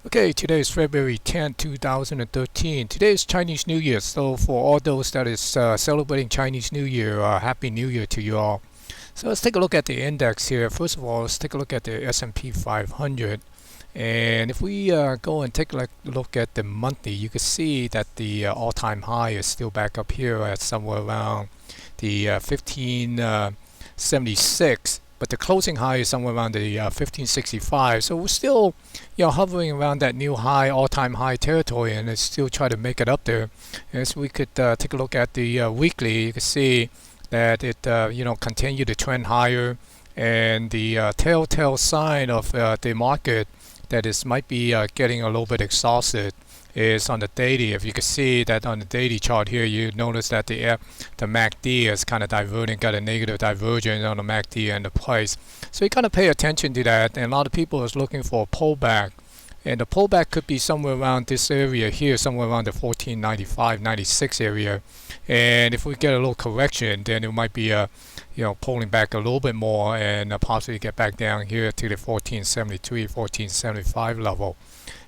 Okay, today is February 10, 2013. Today is Chinese New Year, so for all those that is celebrating Chinese New Year, Happy New Year to you all. So let's take a look at the index here. First of all, let's take a look at the S&P 500. And if we go and take a look at the monthly, you can see that the all-time high is still back up here at somewhere around the 1576. But the closing high is somewhere around the 1565. So we're still, hovering around that new high, all-time high territory, and it's still try to make it up there. As we could take a look at the weekly, you can see that it, continued to trend higher, and the telltale sign of the market that is might be getting a little bit exhausted is on the daily. If you can see that on the daily chart here, you notice that the MACD is kind of diverting, got a negative divergence on the MACD and the price. So you kind of pay attention to that, and a lot of people is looking for a pullback. And the pullback could be somewhere around this area here, somewhere around the 1495, 96 area. And if we get a little correction, then it might be pulling back a little bit more and possibly get back down here to the 1473, 1475 level.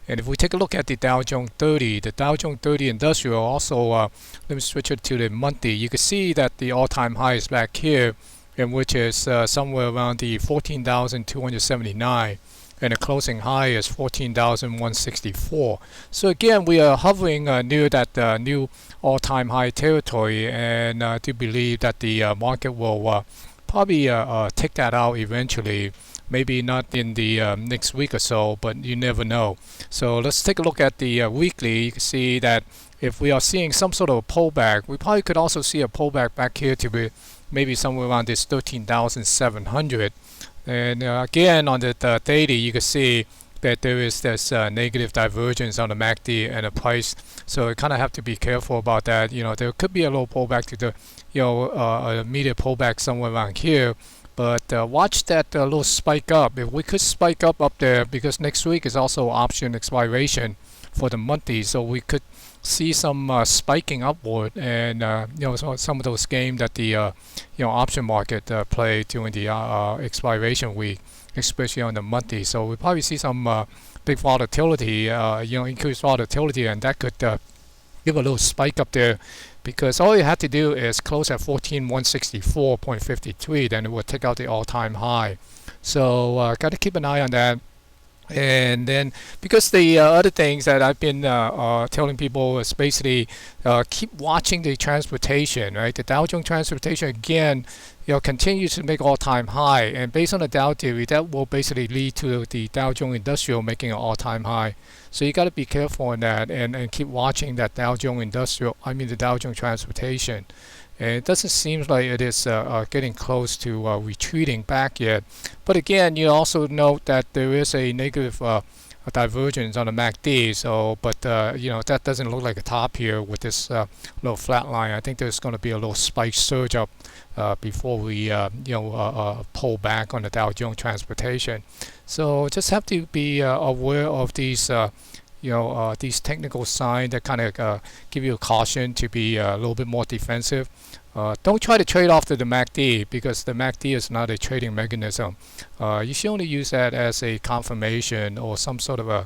And if we take a look at the Dow Jones 30, the Dow Jones 30 Industrial also, let me switch it to the monthly. You can see that the all-time high is back here, and which is somewhere around the 14,279. And the closing high is 14,164. So again, we are hovering near that new all-time high territory, and I do believe that the market will probably take that out eventually. Maybe not in the next week or so, but you never know. So let's take a look at the weekly. You can see that if we are seeing some sort of a pullback, we probably could also see a pullback back here to be maybe somewhere around this 13,700. And again, on the daily, you can see that there is this negative divergence on the MACD and the price. So you kind of have to be careful about that. There could be a little pullback to the, immediate pullback somewhere around here. But watch that little spike up. If we could spike up there, because next week is also option expiration for the monthly, so we could see some spiking upward, and some of those games that the option market play during the expiration week, especially on the monthly. So we probably see some big volatility, increased volatility, and that could give a little spike up there, because all you have to do is close at 14,164.53, then it will take out the all-time high. So got to keep an eye on that. And then, because the other things that I've been telling people is basically keep watching the transportation, right? The Dow Jones transportation again, continues to make all-time high, and based on the Dow theory, that will basically lead to the Dow Jones Industrial making an all-time high. So you got to be careful on that, and keep watching that Dow Jones Industrial. I mean the Dow Jones transportation. And it doesn't seem like it is getting close to retreating back yet. But again, you also note that there is a negative divergence on the MACD. So, but that doesn't look like a top here with this little flat line. I think there's going to be a little spike surge up before we pull back on the Dow Jones transportation. So just have to be aware of these. These technical signs that kind of give you a caution to be a little bit more defensive. Don't try to trade off to the MACD, because the MACD is not a trading mechanism. You should only use that as a confirmation or some sort of a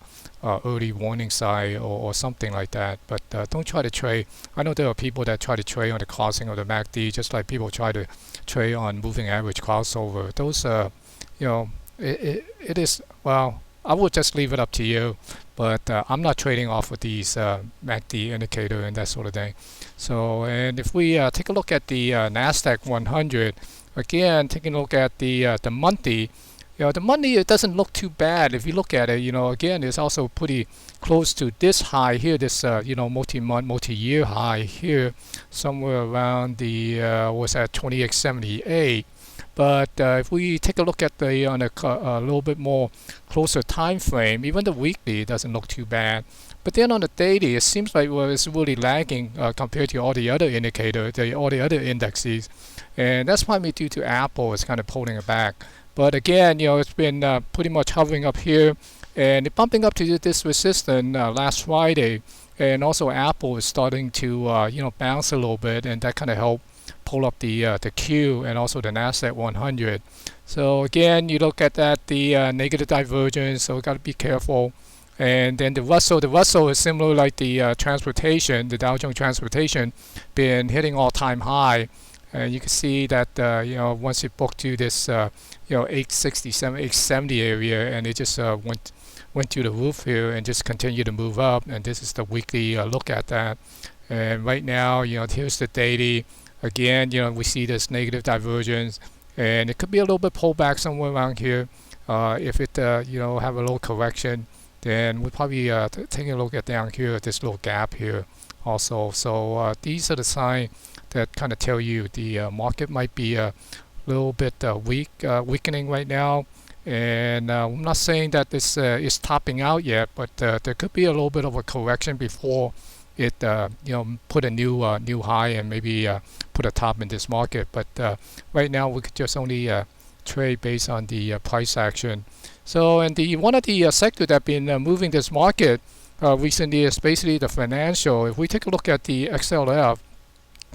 early warning sign or something like that. But don't try to trade. I know there are people that try to trade on the crossing of the MACD, just like people try to trade on moving average crossover. Those, it is, well, I would just leave it up to you, but I'm not trading off of these MACD indicator and that sort of thing. So, and if we take a look at the Nasdaq 100, again, taking a look at the monthly, the monthly, it doesn't look too bad. If you look at it, again, it's also pretty close to this high here, this multi-month, multi-year high here, somewhere around the what's that, 2878. But if we take a look at the on a little bit more closer time frame, even the weekly doesn't look too bad. But then on the daily, it seems like it's really lagging compared to all the other indicators, all the other indexes, and that's probably due to Apple is kind of pulling it back. But again, it's been pretty much hovering up here, and bumping up to this resistance last Friday, and also Apple is starting to bounce a little bit, and that kind of helped pull up the Q and also the Nasdaq 100. So again, you look at that, the negative divergence, so got to be careful. And then the Russell is similar like the transportation, the Dow Jones Transportation, been hitting all-time high. And you can see that once it broke to this 867, 870 area, and it just went to the roof here and just continued to move up. And this is the weekly look at that. And right now, here's the daily. Again, we see this negative divergence, and it could be a little bit pullback somewhere around here. If it have a little correction, then we'll probably take a look at down here at this little gap here also. So these are the signs that kind of tell you the market might be a little bit weakening right now. And I'm not saying that this is topping out yet, but there could be a little bit of a correction before it put a new high and maybe put a top in this market. But right now we could just only trade based on the price action. So, and one of the sectors that have been moving this market recently is basically the financial. If we take a look at the XLF,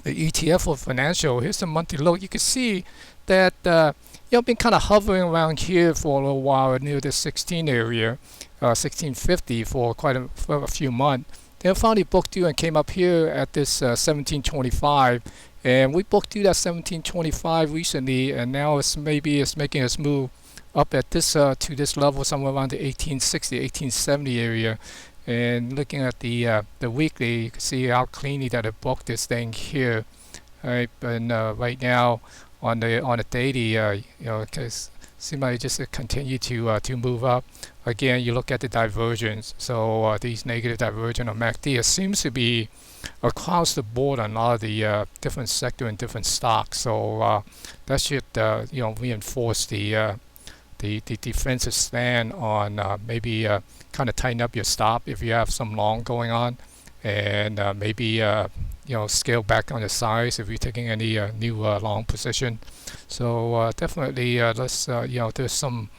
the ETF for financial, here's the monthly look. You can see that been kind of hovering around here for a little while near the 16 area, 1650 for for a few months. Then finally booked through and came up here at this 1725, and we booked through that 1725 recently, and now it's making us move up at this to this level somewhere around the 1860, 1870 area. And looking at the weekly, you can see how cleanly that it booked this thing here. All right, and right now on the daily, because seems like it just continue to move up. Again, you look at the divergence. So these negative divergence on MACD seems to be across the board on a lot of the different sector and different stocks. So that should reinforce the defensive stand on maybe kind of tighten up your stop if you have some long going on, and maybe scale back on the size if you're taking any new long position. So definitely let's there's some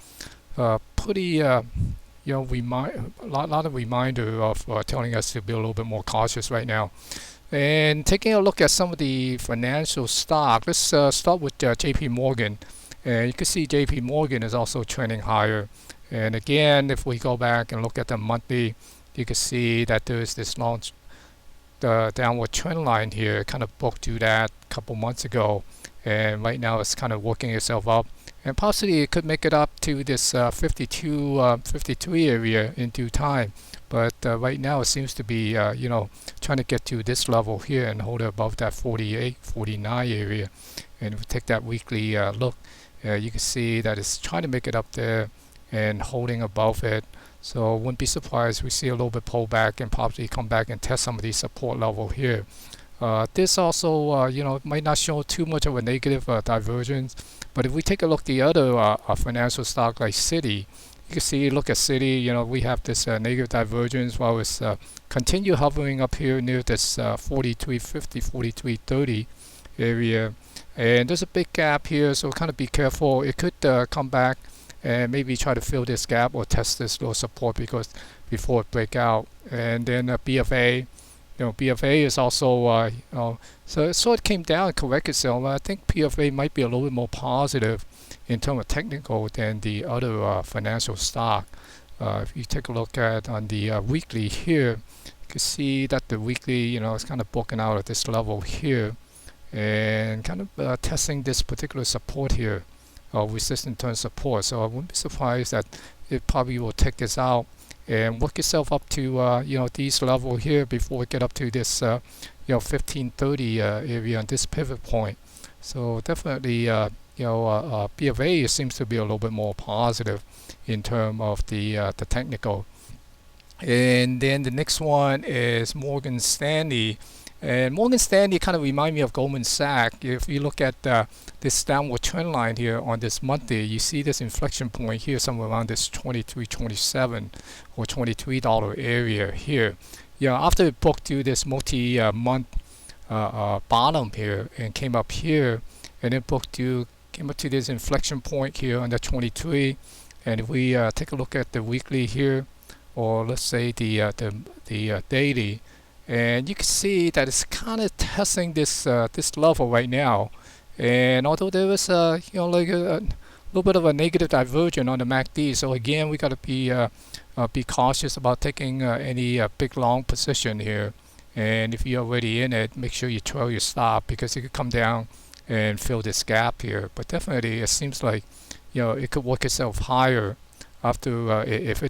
pretty a lot of reminder of telling us to be a little bit more cautious right now. And taking a look at some of the financial stock, let's start with JP Morgan. And you can see JP Morgan is also trending higher. And again, if we go back and look at the monthly, you can see that there's this the downward trend line here, kind of broke to that a couple months ago. And right now it's kind of working itself up. And possibly it could make it up to this 52, 53 area in due time. But right now it seems to be, trying to get to this level here and hold it above that 48, 49 area. And if we take that weekly look, you can see that it's trying to make it up there and holding above it. So wouldn't be surprised we see a little bit pullback and probably come back and test some of these support level here. This also, might not show too much of a negative divergence. But if we take a look at the other financial stock like Citi, you can see, look at Citi, we have this negative divergence while it's continue hovering up here near this 4350, 4330 area. And there's a big gap here, so kind of be careful. It could come back and maybe try to fill this gap or test this little support before it break out. And then BFA, BFA is also, so it came down and corrected itself. I think BFA might be a little bit more positive in terms of technical than the other financial stock. If you take a look at on the weekly here, you can see that the weekly, it's kind of broken out at this level here and kind of testing this particular support here, resistance turn support. So I wouldn't be surprised that it probably will take this out and work itself up to these level here before we get up to this 1530 area on this pivot point. So definitely BFA seems to be a little bit more positive in terms of the technical. And then the next one is Morgan Stanley. And Morgan Stanley kind of remind me of Goldman Sachs. If you look at this downward trend line here on this monthly, you see this inflection point here somewhere around this 23.27 or $23 area here. After it broke through this multi-month bottom here and came up here, and then came up to this inflection point here on the 23. And if we take a look at the weekly here, or let's say the daily, and you can see that it's kind of testing this this level right now. And although there is like a little bit of a negative diversion on the MACD. So again, we got to be cautious about taking any big long position here. And if you're already in it, make sure you trail your stop, because it could come down and fill this gap here. But definitely, it seems like it could work itself higher after if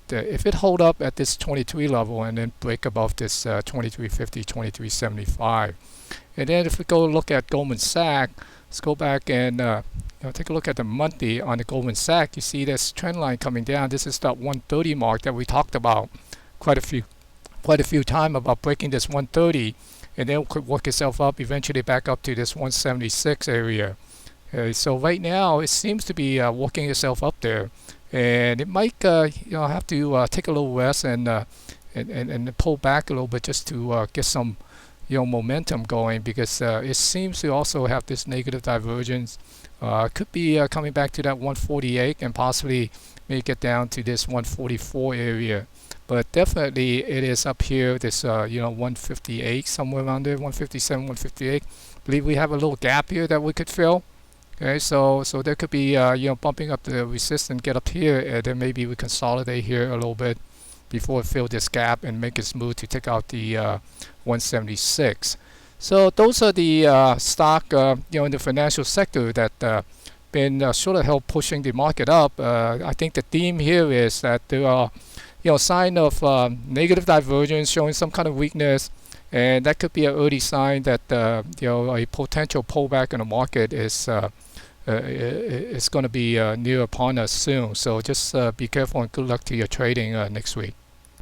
it hold up at this 23 level and then break above this 2350, 2375. And then if we go look at Goldman Sachs, let's go back and take a look at the monthly on the Goldman Sachs. You see this trend line coming down. This is that 130 mark that we talked about quite a few times, about breaking this 130, and then could work itself up eventually back up to this 176 area. So right now it seems to be working itself up there, and it might have to take a little rest and pull back a little bit just to get some momentum going, because it seems to also have this negative divergence. Could be coming back to that 148 and possibly may get down to this 144 area. But definitely it is up here, this 158, somewhere around there, 157, 158. Believe we have a little gap here that we could fill. Okay, so there could be bumping up the resistance, get up here, and then maybe we consolidate here a little bit before it fill this gap and make its move to take out the 176. So those are the stock in the financial sector that been sort of help pushing the market up. I think the theme here is that there are sign of negative divergence showing some kind of weakness, and that could be an early sign that a potential pullback in the market is going to be near upon us soon. So just be careful and good luck to your trading next week.